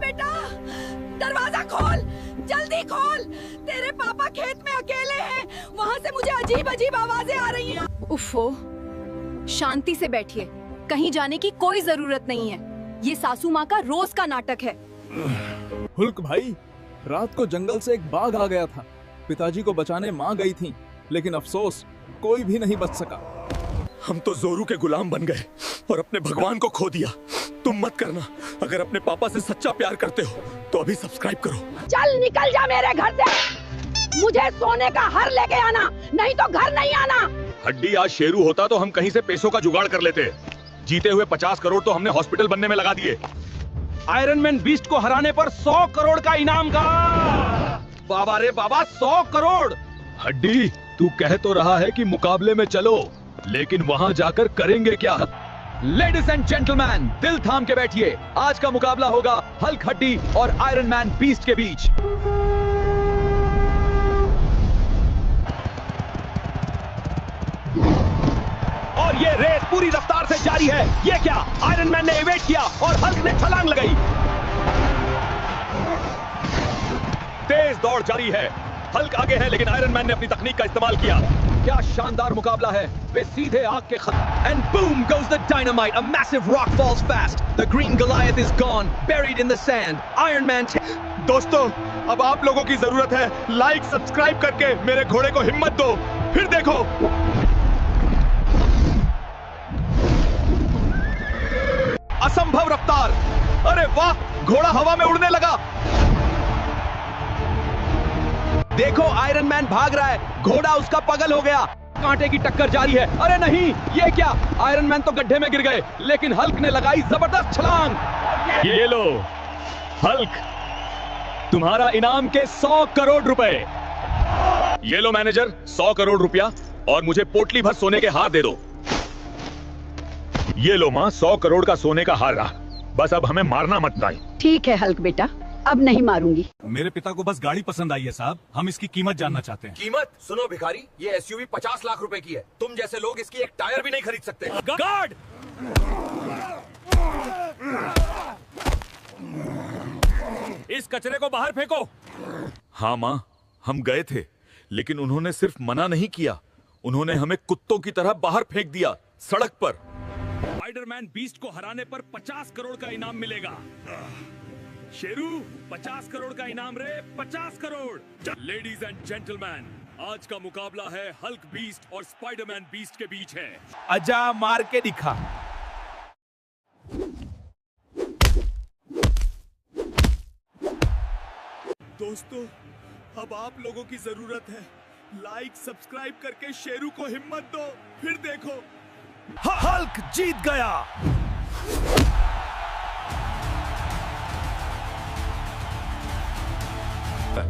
बेटा, दरवाजा खोल, जल्दी खोल। तेरे पापा खेत में अकेले हैं, वहाँ से मुझे अजीब अजीब आवाजें आ रही हैं। उफ़ो, शांति से बैठिए, कहीं जाने की कोई जरूरत नहीं है। ये सासू माँ का रोज का नाटक है। हुल्क भाई, रात को जंगल से एक बाघ आ गया था। पिताजी को बचाने माँ गई थी, लेकिन अफसोस कोई भी नहीं बच सका। हम तो जोरू के गुलाम बन गए और अपने भगवान को खो दिया। तुम मत करना। अगर अपने पापा से सच्चा प्यार करते हो तो अभी सब्सक्राइब करो। चल निकल जा मेरे घर से। मुझे सोने का हर लेके आना, नहीं तो घर नहीं आना। हड्डी आज शेरू होता तो हम कहीं से पैसों का जुगाड़ कर लेते। जीते हुए 50 करोड़ तो हमने हॉस्पिटल बनने में लगा दिए। आयरन मैन बीस्ट को हराने पर 100 करोड़ का इनाम का। बाबा रे बाबा, 100 करोड़। हड्डी, तू कह तो रहा है कि मुकाबले में चलो, लेकिन वहां जाकर करेंगे क्या? लेडीज एंड जेंटलमैन, दिल थाम के बैठिए। आज का मुकाबला होगा हल्क हड्डी और आयरन मैन बीस्ट के बीच। और ये रेस पूरी रफ्तार से जारी है। ये क्या, आयरन मैन ने एवेट किया और हल्क ने छलांग लगाई। तेज दौड़ जारी है। हल्क आगे है, लेकिन आयरन मैन ने अपनी तकनीक का इस्तेमाल किया। क्या शानदार मुकाबला है। वे सीधे आग के and boom goes the dynamite. A massive rock falls fast. The green Goliath is gone, buried in the sand. Iron Man दोस्तों, अब आप लोगों की जरूरत है लाइक सब्सक्राइब करके मेरे घोड़े को हिम्मत दो। फिर देखो, असंभव रफ्तार। अरे वाह, घोड़ा हवा में उड़ने लगा। देखो, आयरन मैन भाग रहा है, घोड़ा उसका पगल हो गया। कांटे की टक्कर जारी है। अरे नहीं, ये क्या, आयरन मैन तो गड्ढे में गिर गए, लेकिन हल्क ने लगाई जबरदस्त छलांग। ये लो हल्क, तुम्हारा इनाम के 100 करोड़ रुपए। ये लो मैनेजर, 100 करोड़ रुपया, और मुझे पोटली भर सोने के हार दे दो। ये लो माँ, 100 करोड़ का सोने का हार रहा। बस अब हमें मारना मत ना। ठीक है हल्क बेटा, अब नहीं मारूंगी। मेरे पिता को बस गाड़ी पसंद आई है साहब, हम इसकी कीमत जानना चाहते हैं। कीमत? सुनो भिखारी, ये एसयूवी 50 लाख रुपए की है। तुम जैसे लोग इसकी एक टायर भी नहीं खरीद सकते। गार्ड! इस कचरे को बाहर फेंको। हाँ माँ, हम गए थे, लेकिन उन्होंने सिर्फ मना नहीं किया, उन्होंने हमें कुत्तों की तरह बाहर फेंक दिया, सड़क पर। स्पाइडरमैन बीस्ट को हराने पर 50 करोड़ का इनाम मिलेगा। शेरू, 50 करोड़ का इनाम रे, 50 करोड़। लेडीज एंड जेंटलमैन, आज का मुकाबला है हल्क बीस्ट और स्पाइडरमैन बीस्ट के बीच है। आजा, मार के दिखा। दोस्तों, अब आप लोगों की जरूरत है। लाइक सब्सक्राइब करके शेरू को हिम्मत दो। फिर देखो, हल्क जीत गया।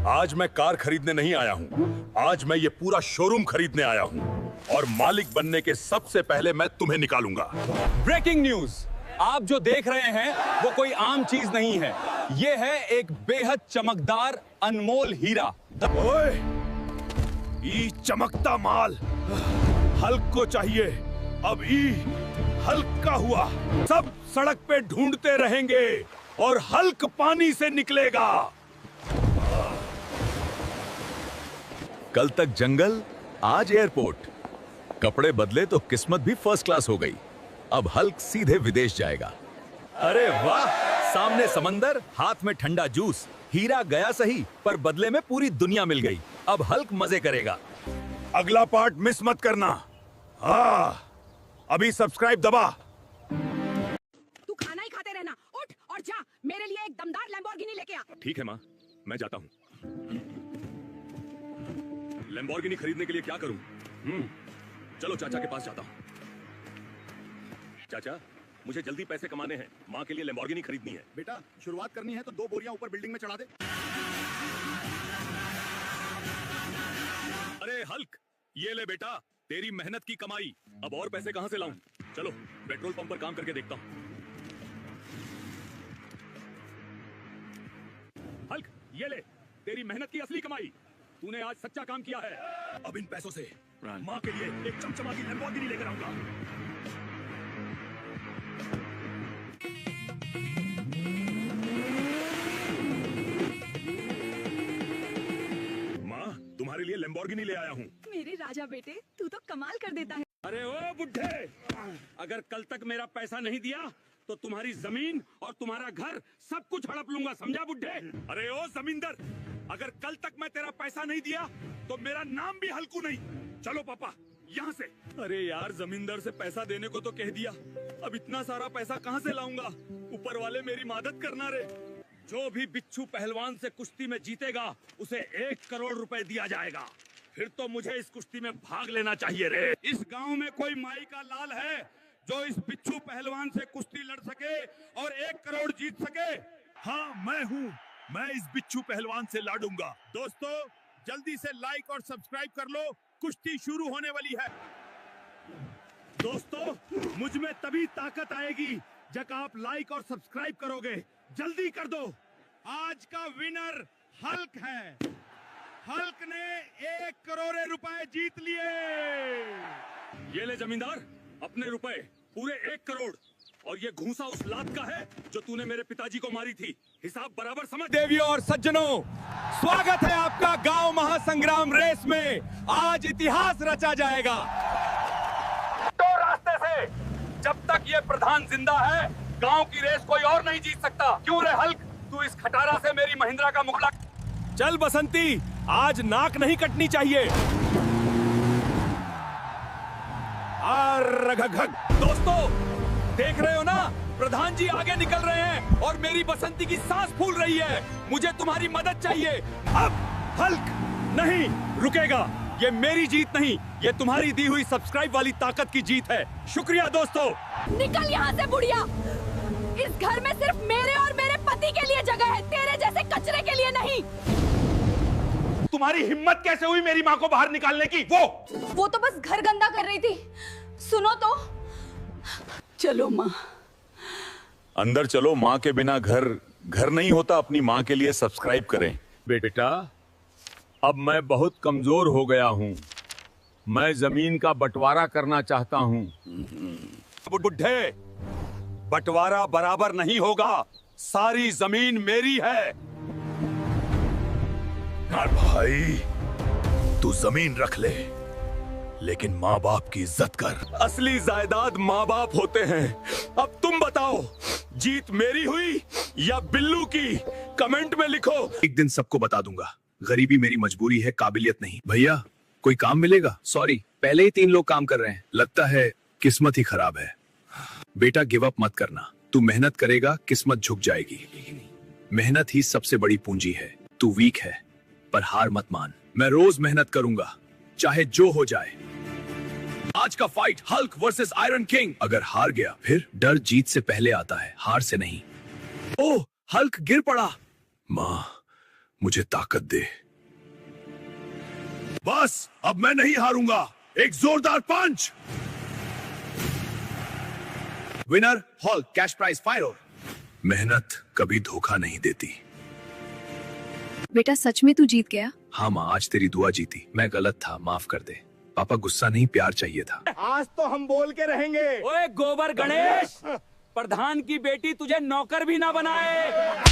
आज मैं कार खरीदने नहीं आया हूँ, आज मैं ये पूरा शोरूम खरीदने आया हूँ, और मालिक बनने के सबसे पहले मैं तुम्हें निकालूंगा। ब्रेकिंग न्यूज, आप जो देख रहे हैं वो कोई आम चीज नहीं है। ये है एक बेहद चमकदार अनमोल हीरा। ओए, ई चमकता माल हल्क को चाहिए। अब ई हल्क का हुआ। सब सड़क पे ढूंढते रहेंगे और हल्क पानी से निकलेगा। कल तक जंगल, आज एयरपोर्ट। कपड़े बदले तो किस्मत भी फर्स्ट क्लास हो गई। अब हल्क सीधे विदेश जाएगा। अरे वाह, सामने समंदर, हाथ में ठंडा जूस। हीरा गया सही, पर बदले में पूरी दुनिया मिल गई। अब हल्क मजे करेगा। अगला पार्ट मिस मत करना। हाँ, अभी सब्सक्राइब दबा। तू खाना ही खाते रहना। उठ और जा, मेरे लिए एक दमदार लैम्बोर्गिनी लेके आ। ठीक है माँ, मैं जाता हूँ। लैम्बोर्गिनी खरीदने के लिए क्या करूं? चलो चाचा के पास जाता हूं। चाचा, मुझे जल्दी पैसे कमाने हैं, माँ के लिए लैम्बोर्गिनी खरीदनी है। बेटा, शुरुआत करनी है तो 2 बोरियां ऊपर बिल्डिंग में चढ़ा दे। अरे हल्क, ये ले बेटा, तेरी मेहनत की कमाई। अब और पैसे कहां से लाऊं? चलो पेट्रोल पंप पर काम करके देखता हूं। हल्क, ये ले तेरी मेहनत की असली कमाई। तूने आज सच्चा काम किया है। अब इन पैसों से माँ के लिए एक चमचमाती लैम्बोर्गिनी लेकर आऊंगा। लैम्बोर्गिनी ले आया हूँ। मेरे राजा बेटे, तू तो कमाल कर देता है। अरे ओ बुड्ढे, अगर कल तक मेरा पैसा नहीं दिया तो तुम्हारी जमीन और तुम्हारा घर सब कुछ हड़प लूंगा, समझा बुड्ढे? अरे ओ जमींदार, अगर कल तक मैं तेरा पैसा नहीं दिया तो मेरा नाम भी हल्कू नहीं। चलो पापा यहाँ से। अरे यार, जमींदार से पैसा देने को तो कह दिया, अब इतना सारा पैसा कहाँ से लाऊंगा? ऊपर वाले मेरी मदद करना रे। जो भी बिच्छू पहलवान से कुश्ती में जीतेगा उसे 1 करोड़ रुपए दिया जाएगा। फिर तो मुझे इस कुश्ती में भाग लेना चाहिए रे। इस गांव में कोई माई का लाल है जो इस बिच्छू पहलवान से कुश्ती लड़ सके और 1 करोड़ जीत सके? हाँ, मैं हूँ। मैं इस बिच्छू पहलवान से लड़ूंगा। दोस्तों, जल्दी से लाइक और सब्सक्राइब कर लो, कुश्ती शुरू होने वाली है। दोस्तों, मुझ में तभी ताकत आएगी जब आप लाइक और सब्सक्राइब करोगे। जल्दी कर दो। आज का विनर हल्क है। हल्क ने 1 करोड़ रुपए जीत लिए। ये ले जमींदार, अपने रुपए पूरे 1 करोड़। और ये घूंसा उस लात का है जो तूने मेरे पिताजी को मारी थी। हिसाब बराबर समझ। देवियों और सज्जनों, स्वागत है आपका गांव महासंग्राम रेस में। आज इतिहास रचा जाएगा। तो रास्ते से जब तक ये प्रधान जिंदा है, गांव की रेस कोई और नहीं जीत सकता। क्यों रे हल्क, तू इस खटारा से मेरी महिंद्रा का मुकाबला। चल बसंती, आज नाक नहीं कटनी चाहिए। दोस्तों, देख रहे हो ना, प्रधान जी आगे निकल रहे हैं और मेरी बसंती की सांस फूल रही है। मुझे तुम्हारी मदद चाहिए। अब हल्क नहीं रुकेगा। ये मेरी जीत नहीं, ये तुम्हारी दी हुई सब्सक्राइब वाली ताकत की जीत है। शुक्रिया दोस्तों। निकल यहाँ से बुढ़िया। इस घर में सिर्फ मेरे और मेरे पति के लिए जगह है, तेरे जैसे कचरे के लिए नहीं। तुम्हारी हिम्मत कैसे हुई मेरी माँ को बाहर निकालने की? वो तो बस घर गंदा कर रही थी। सुनो तो। चलो माँ, अंदर चलो। माँ के बिना घर घर नहीं होता। अपनी माँ के लिए सब्सक्राइब करें। बेटा, अब मैं बहुत कमजोर हो गया हूँ। मैं जमीन का बंटवारा करना चाहता हूँ। बुढ़े, बंटवारा बराबर नहीं होगा। सारी जमीन मेरी है। भाई, तू जमीन रख ले, लेकिन माँ बाप की इज्जत कर। असली जायदाद माँ बाप होते हैं। अब तुम बताओ, जीत मेरी हुई या बिल्लू की? कमेंट में लिखो। एक दिन सबको बता दूंगा। गरीबी मेरी मजबूरी है, काबिलियत नहीं। भैया, कोई काम मिलेगा? सॉरी, पहले ही 3 लोग काम कर रहे हैं। लगता है किस्मत ही खराब है। बेटा, गिव अप मत करना। तू मेहनत करेगा, किस्मत झुक जाएगी। मेहनत ही सबसे बड़ी पूंजी है। तू वीक है, पर हार मत मान। मैं रोज मेहनत करूंगा, चाहे जो हो जाए। आज का fight Hulk versus iron king. अगर हार गया, फिर डर जीत से पहले आता है, हार से नहीं। ओह, हल्क गिर पड़ा। माँ, मुझे ताकत दे। बस, अब मैं नहीं हारूंगा। एक जोरदार punch. Winner Hulk, cash prize 5। मेहनत कभी धोखा नहीं देती। बेटा, सच में तू जीत गया? हाँ माँ, आज तेरी दुआ जीती। मैं गलत था, माफ कर दे। पापा, गुस्सा नहीं, प्यार चाहिए था। आज तो हम बोल के रहेंगे। ओए गोबर गणेश, प्रधान की बेटी तुझे नौकर भी ना बनाए।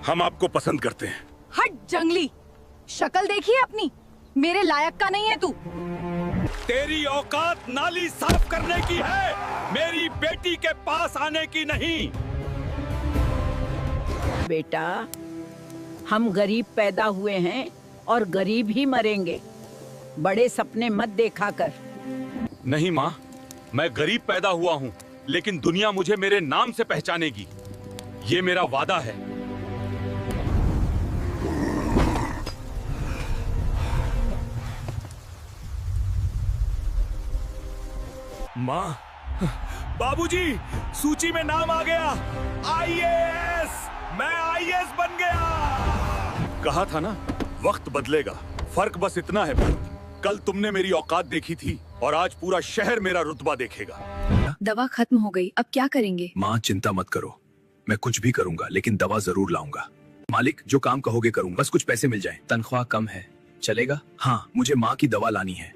हम आपको पसंद करते हैं। हट जंगली, शक्ल देखिए अपनी। मेरे लायक का नहीं है तू। तेरी औकात नाली साफ करने की है, मेरी बेटी के पास आने की नहीं। बेटा, हम गरीब पैदा हुए हैं और गरीब ही मरेंगे। बड़े सपने मत देखा कर। नहीं माँ, मैं गरीब पैदा हुआ हूँ, लेकिन दुनिया मुझे मेरे नाम से पहचानेगी। ये मेरा वादा है। माँ, बाबूजी, सूची में नाम आ गया। आईएएस, मैं आईएएस बन गया। कहा था ना, वक्त बदलेगा। फर्क बस इतना है, कल तुमने मेरी औकात देखी थी और आज पूरा शहर मेरा रुतबा देखेगा। दवा खत्म हो गई, अब क्या करेंगे? माँ, चिंता मत करो, मैं कुछ भी करूंगा, लेकिन दवा जरूर लाऊंगा। मालिक, जो काम कहोगे करूंगा, बस कुछ पैसे मिल जाएं। तनख्वाह कम है, चलेगा? हाँ, मुझे माँ की दवा लानी है।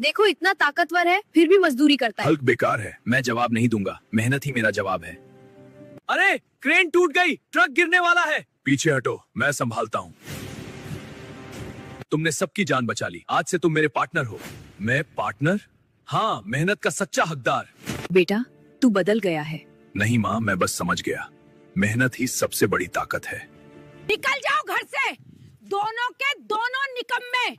देखो, इतना ताकतवर है, फिर भी मजदूरी करता है। हल्क बेकार है, मैं जवाब नहीं दूंगा। मेहनत ही मेरा जवाब है। अरे, क्रेन टूट गई, ट्रक गिरने वाला है। पीछे हटो, मैं संभालता हूँ। तुमने सबकी जान बचा ली। आज से तुम मेरे पार्टनर हो। मैं पार्टनर? हाँ, मेहनत का सच्चा हकदार। बेटा तू बदल गया है। नहीं माँ, मैं बस समझ गया, मेहनत ही सबसे बड़ी ताकत है। निकल जाओ घर से, दोनों के दोनों निकम्मे।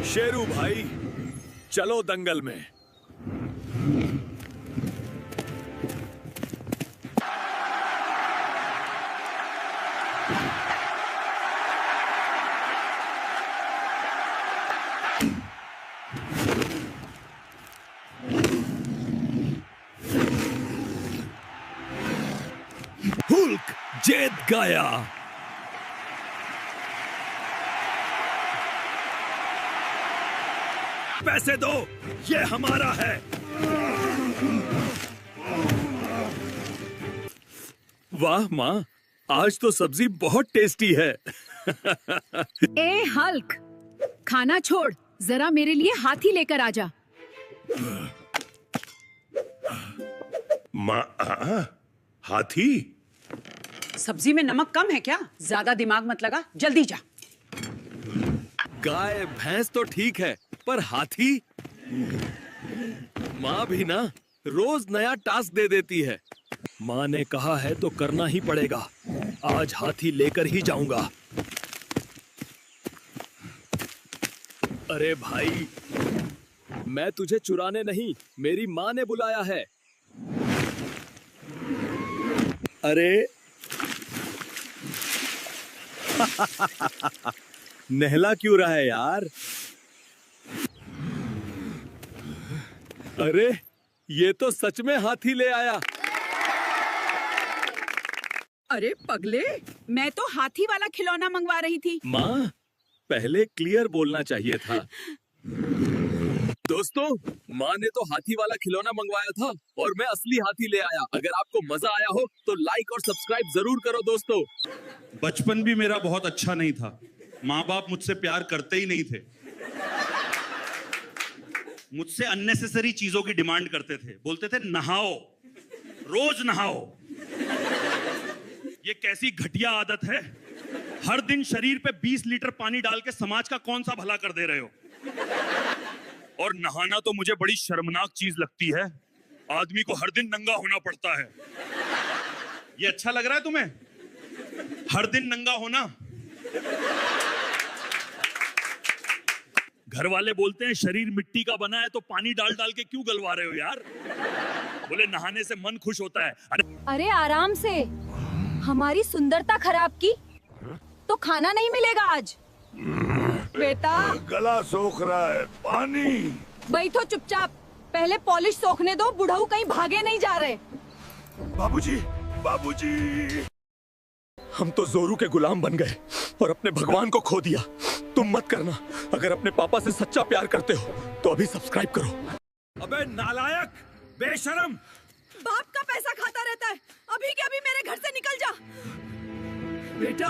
शेरू भाई, चलो दंगल में। हुल्क जीत गया। पैसे दो, ये हमारा है। वाह माँ, आज तो सब्जी बहुत टेस्टी है। ए हल्क, खाना छोड़, जरा मेरे लिए हाथी लेकर आजा। माँ, हाथी? सब्जी में नमक कम है क्या? ज्यादा दिमाग मत लगा, जल्दी जा। गाय भैंस तो ठीक है, पर हाथी? माँ भी ना रोज नया टास्क दे देती है। माँ ने कहा है तो करना ही पड़ेगा। आज हाथी लेकर ही जाऊंगा। अरे भाई, मैं तुझे चुराने नहीं, मेरी माँ ने बुलाया है। अरे नहला क्यों रहा है यार? अरे ये तो सच में हाथी ले आया। अरे पगले, मैं तो हाथी वाला खिलौना मंगवा रही थी। माँ, पहले क्लियर बोलना चाहिए था। दोस्तों, माँ ने तो हाथी वाला खिलौना मंगवाया था और मैं असली हाथी ले आया। अगर आपको मजा आया हो तो लाइक और सब्सक्राइब जरूर करो दोस्तों। बचपन भी मेरा बहुत अच्छा नहीं था। माँ बाप मुझसे प्यार करते ही नहीं थे। मुझसे अननेसेसरी चीजों की डिमांड करते थे। बोलते थे नहाओ, रोज नहाओ। ये कैसी घटिया आदत है? हर दिन शरीर पे 20 लीटर पानी डाल के समाज का कौन सा भला कर दे रहे हो? और नहाना तो मुझे बड़ी शर्मनाक चीज लगती है। आदमी को हर दिन नंगा होना पड़ता है। ये अच्छा लग रहा है तुम्हें? हर दिन नंगा होना? घर वाले बोलते हैं शरीर मिट्टी का बना है तो पानी डाल डाल के क्यों गलवा रहे हो यार? बोले नहाने से मन खुश होता है। अरे आराम से, हमारी सुंदरता खराब की तो खाना नहीं मिलेगा आज। बेटा गला सोख रहा है, पानी। बैठो चुपचाप, पहले पॉलिश सोखने दो, बुढ़ऊ कहीं भागे नहीं जा रहे। बाबूजी, बाबूजी। हम तो जोरू के गुलाम बन गए और अपने भगवान को खो दिया। तुम मत करना। अगर अपने पापा से सच्चा प्यार करते हो तो अभी सब्सक्राइब करो। अबे नालायक, बेशरम। बाप का पैसा खाता रहता है। अभी के अभी मेरे घर से निकल जा। बेटा।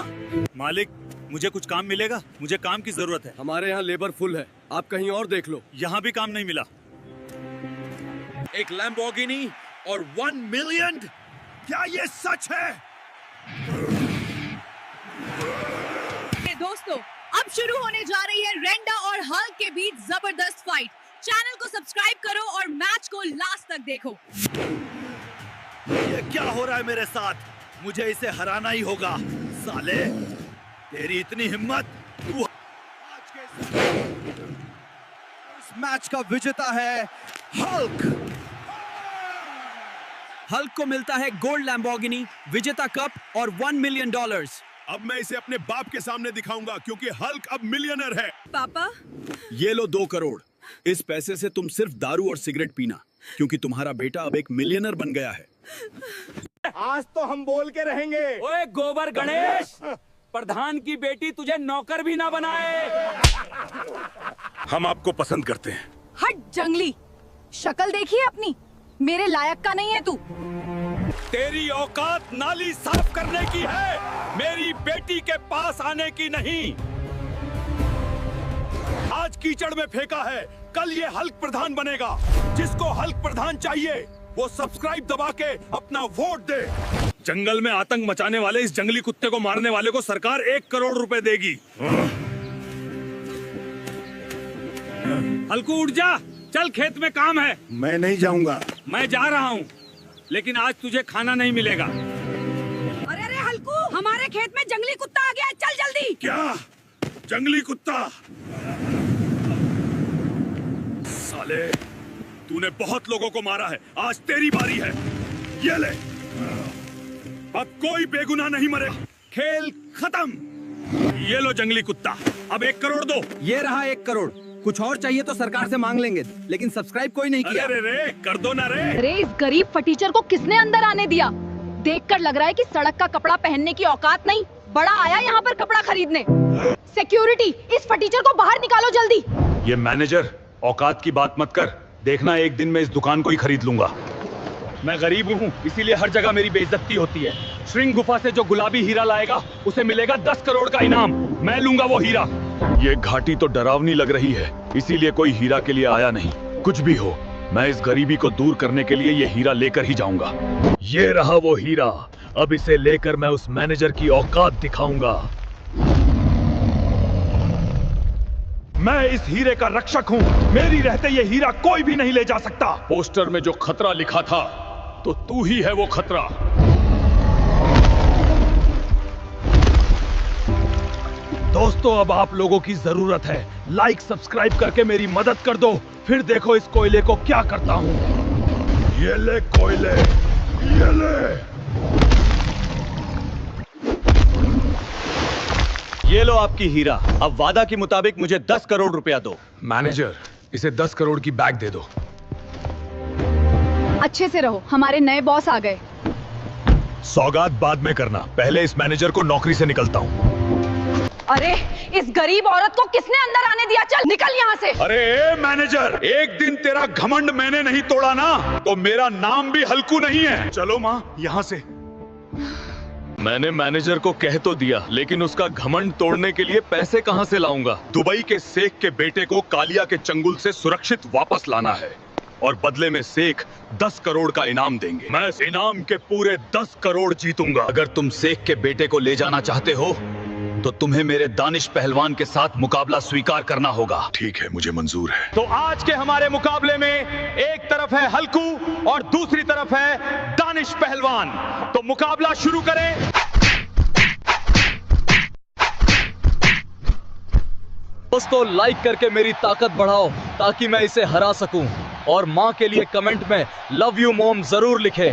मालिक, मुझे कुछ काम मिलेगा? मुझे काम की जरूरत है। हमारे यहाँ लेबर फुल है, आप कहीं और देख लो। यहाँ भी काम नहीं मिला। एक लैम्बोर्गिनी और 1 मिलियन? क्या ये सच है? दोस्तों, अब शुरू होने जा रही है रेंडा और हल्क के बीच जबरदस्त फाइट। चैनल को सब्सक्राइब करो और मैच को लास्ट तक देखो। ये क्या हो रहा है मेरे साथ? मुझे इसे हराना ही होगा। साले, तेरी इतनी हिम्मत? तू इस मैच का विजेता है हल्क। हल्क को मिलता है गोल्ड लैम्बोर्गिनी, विजेता कप और $1 मिलियन। अब मैं इसे अपने बाप के सामने दिखाऊंगा क्योंकि हल्क अब मिलियनर है। पापा, ये लो 2 करोड़। इस पैसे से तुम सिर्फ दारू और सिगरेट पीना, क्योंकि तुम्हारा बेटा अब एक मिलियनर बन गया है। आज तो हम बोल के रहेंगे। ओए गोबर गणेश, प्रधान की बेटी तुझे नौकर भी ना बनाए। हम आपको पसंद करते हैं। हट जंगली, शक्ल देखिए अपनी, मेरे लायक का नहीं है तू। तेरी औकात नाली साफ करने की है, मेरी बेटी के पास आने की नहीं। आज कीचड़ में फेंका है कल ये हल्क प्रधान बनेगा। जिसको हल्क प्रधान चाहिए वो सब्सक्राइब दबा के अपना वोट दे। जंगल में आतंक मचाने वाले इस जंगली कुत्ते को मारने वाले को सरकार 1 करोड़ रुपए देगी। हल्कू उठ जा, चल खेत में काम है। मैं नहीं जाऊंगा। मैं जा रहा हूँ, लेकिन आज तुझे खाना नहीं मिलेगा। अरे अरे हल्कू, हमारे खेत में जंगली कुत्ता आ गया है, चल जल्दी। क्या? जंगली कुत्ता? साले, तूने बहुत लोगों को मारा है, आज तेरी बारी है। ये ले, अब कोई बेगुनाह नहीं मरे। खेल खत्म। ये लो जंगली कुत्ता, अब 1 करोड़ दो। ये रहा 1 करोड़। कुछ और चाहिए तो सरकार से मांग लेंगे, लेकिन सब्सक्राइब कोई नहीं किया। अरे रे, कर दो ना रे। अरे इस गरीब फटीचर को किसने अंदर आने दिया? देखकर लग रहा है कि सड़क का कपड़ा पहनने की औकात नहीं, बड़ा आया यहाँ पर कपड़ा खरीदने। सिक्योरिटी, इस फटीचर को बाहर निकालो जल्दी। ये मैनेजर, औकात की बात मत कर। देखना एक दिन मैं इस दुकान को ही खरीद लूंगा। मैं गरीब हूँ, इसीलिए हर जगह मेरी बेइज्जती होती है। श्रृंग गुफा से जो गुलाबी हीरा लाएगा उसे मिलेगा 10 करोड़ का इनाम। मैं लूंगा वो हीरा। ये घाटी तो डरावनी लग रही है, इसीलिए कोई हीरा के लिए आया नहीं। कुछ भी हो, मैं इस गरीबी को दूर करने के लिए ये हीरा लेकर ही जाऊंगा। ये रहा वो हीरा, अब इसे लेकर मैं उस मैनेजर की औकात दिखाऊंगा। मैं इस हीरे का रक्षक हूँ, मेरी रहते ये हीरा कोई भी नहीं ले जा सकता। पोस्टर में जो खतरा लिखा था, तो तू ही है वो खतरा। दोस्तों, अब आप लोगों की जरूरत है। लाइक सब्सक्राइब करके मेरी मदद कर दो, फिर देखो इस कोयले को क्या करता हूँ। ये ले कोयले, ये ले। ये लो आपकी हीरा। अब वादा के मुताबिक मुझे 10 करोड़ रुपया दो। मैनेजर, इसे 10 करोड़ की बैग दे दो। अच्छे से रहो, हमारे नए बॉस आ गए। सौगात बाद में करना, पहले इस मैनेजर को नौकरी से निकलता हूँ। अरे इस गरीब औरत को किसने अंदर आने दिया? चल निकल यहाँ से। अरे मैनेजर, एक दिन तेरा घमंड मैंने नहीं तोड़ा ना, तो मेरा नाम भी हल्कू नहीं है। चलो माँ, यहाँ से। मैंने मैनेजर को कह तो दिया, लेकिन उसका घमंड तोड़ने के लिए पैसे कहाँ से लाऊंगा? दुबई के शेख के बेटे को कालिया के चंगुल से सुरक्षित वापस लाना है, और बदले में शेख 10 करोड़ का इनाम देंगे। मैं इस इनाम के पूरे 10 करोड़ जीतूंगा। अगर तुम शेख के बेटे को ले जाना चाहते हो, तो तुम्हें मेरे दानिश पहलवान के साथ मुकाबला स्वीकार करना होगा। ठीक है, मुझे मंजूर है। तो आज के हमारे मुकाबले में एक तरफ है हल्कू और दूसरी तरफ है दानिश पहलवान। तो मुकाबला शुरू करें। दोस्तों, लाइक करके मेरी ताकत बढ़ाओ ताकि मैं इसे हरा सकूं, और माँ के लिए कमेंट में लव यू मॉम जरूर लिखें।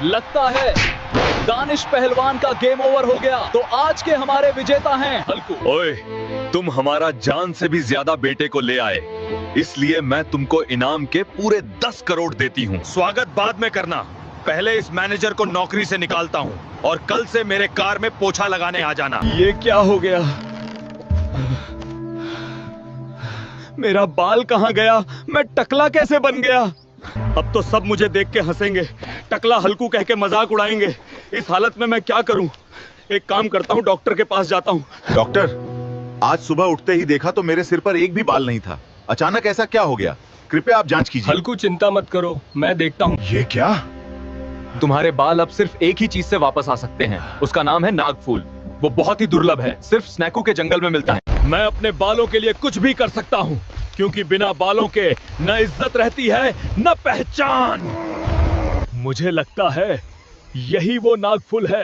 लगता है दानिश पहलवान का गेम ओवर हो गया। तो आज के हमारे विजेता हैं हल्कू। ओए, तुम हमारा जान से भी ज्यादा बेटे को ले आए, इसलिए मैं तुमको इनाम के पूरे 10 करोड़ देती हूँ। स्वागत बाद में करना, पहले इस मैनेजर को नौकरी से निकालता हूँ, और कल से मेरे कार में पोछा लगाने आ जाना। ये क्या हो गया? मेरा बाल कहाँ गया? मैं टकला कैसे बन गया? अब तो सब मुझे देख के हंसेंगे, टकला हल्कू कह के मजाक उड़ाएंगे। इस हालत में मैं क्या करूं? एक काम करता हूं, डॉक्टर के पास जाता हूं। डॉक्टर, आज सुबह उठते ही देखा तो मेरे सिर पर एक भी बाल नहीं था। अचानक ऐसा क्या हो गया? कृपया आप जांच कीजिए। हल्कू, चिंता मत करो, मैं देखता हूं। ये क्या? तुम्हारे बाल अब सिर्फ एक ही चीज से वापस आ सकते हैं, उसका नाम है नागफूल। वो बहुत ही दुर्लभ है, सिर्फ स्नैकू के जंगल में मिलता है। मैं अपने बालों के लिए कुछ भी कर सकता हूँ, क्योंकि बिना बालों के न इज्जत रहती है न पहचान। मुझे लगता है यही वो नागफूल है।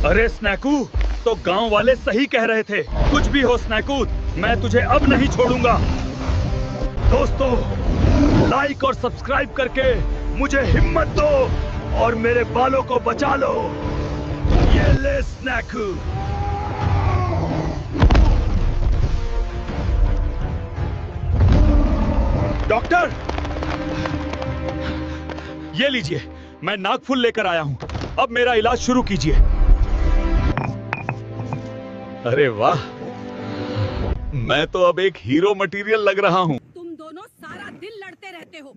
अरे स्नैकू, तो गांव वाले सही कह रहे थे। कुछ भी हो स्नैकू, मैं तुझे अब नहीं छोड़ूंगा। दोस्तों, लाइक और सब्सक्राइब करके मुझे हिम्मत दो और मेरे बालों को बचा लो। ये ले स्नैकू। डॉक्टर, ये लीजिए, मैं नागफूल लेकर आया हूं। अब मेरा इलाज शुरू कीजिए। अरे वाह, मैं तो अब एक हीरो मटेरियल लग रहा हूं। तुम दोनों सारा दिन लड़ते रहते हो,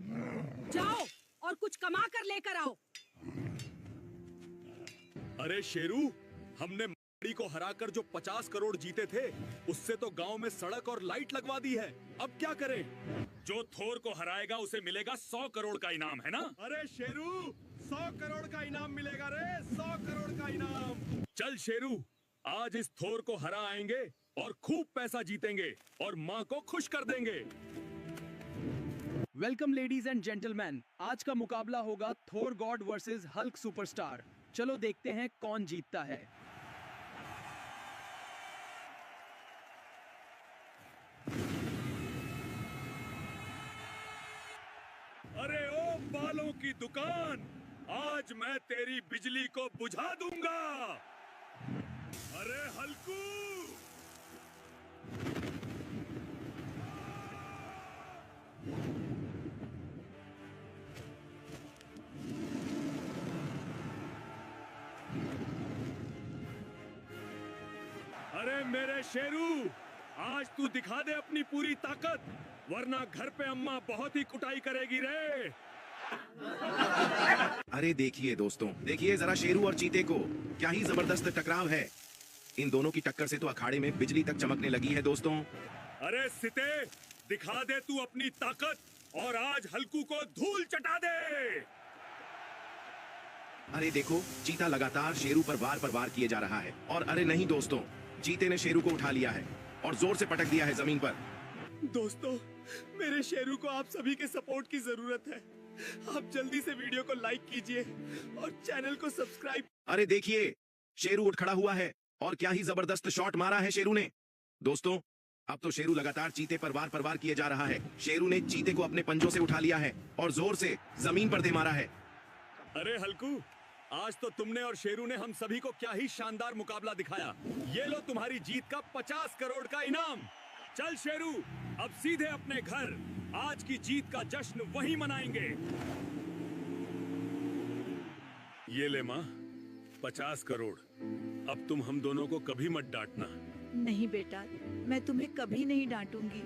जाओ और कुछ कमा कर लेकर आओ। अरे शेरू, हमने गाड़ी को हराकर जो 50 करोड़ जीते थे, उससे तो गांव में सड़क और लाइट लगवा दी है। अब क्या करें? जो थोर को हराएगा उसे मिलेगा 100 करोड़ का इनाम, है ना? अरे शेरू, 100 करोड़ का इनाम मिलेगा रे, 100 करोड़ का इनाम। चल शेरू, आज इस थोर को हरा आएंगे और खूब पैसा जीतेंगे और माँ को खुश कर देंगे। वेलकम लेडीज एंड जेंटलमैन, आज का मुकाबला होगा थोर गॉड वर्सेस हल्क सुपरस्टार। चलो देखते हैं कौन जीतता है। अरे ओ बालों की दुकान, आज मैं तेरी बिजली को बुझा दूंगा। अरे हल्कू, अरे मेरे शेरू, आज तू दिखा दे अपनी पूरी ताकत, वरना घर पे अम्मा बहुत ही कुटाई करेगी रे। अरे देखिए दोस्तों, देखिए जरा शेरू और चीते को, क्या ही जबरदस्त टकराव है। इन दोनों की टक्कर से तो अखाड़े में बिजली तक चमकने लगी है दोस्तों। अरे सिते, दिखा दे तू अपनी ताकत और आज हल्कू को धूल चटा दे। अरे देखो, चीता लगातार शेरू पर वार किए जा रहा है। और अरे नहीं दोस्तों, चीते ने शेरू को उठा लिया है और जोर से पटक दिया है जमीन पर। दोस्तों, मेरे शेरू को आप सभी के सपोर्ट की जरूरत है। आप जल्दी से वीडियो को लाइक कीजिए और चैनल को सब्सक्राइब। अरे देखिए, शेरू उठ खड़ा हुआ है और क्या ही जबरदस्त शॉट मारा है शेरू ने। दोस्तों, अब तो शेरू लगातार चीते पर वार किए जा रहा है। शेरू ने चीते को अपने पंजों से उठा लिया है और जोर से जमीन पर दे मारा है। अरे हल्कू, आज तो तुमने और शेरू ने हम सभी को क्या ही शानदार मुकाबला दिखाया। ये लो तुम्हारी जीत का 50 करोड़ का इनाम। चल शेरू, अब सीधे अपने घर, आज की जीत का जश्न वहीं मनाएंगे। ये ले माँ, 50 करोड़। अब तुम हम दोनों को कभी मत डांटना। नहीं बेटा, मैं तुम्हें कभी नहीं डांटूंगी।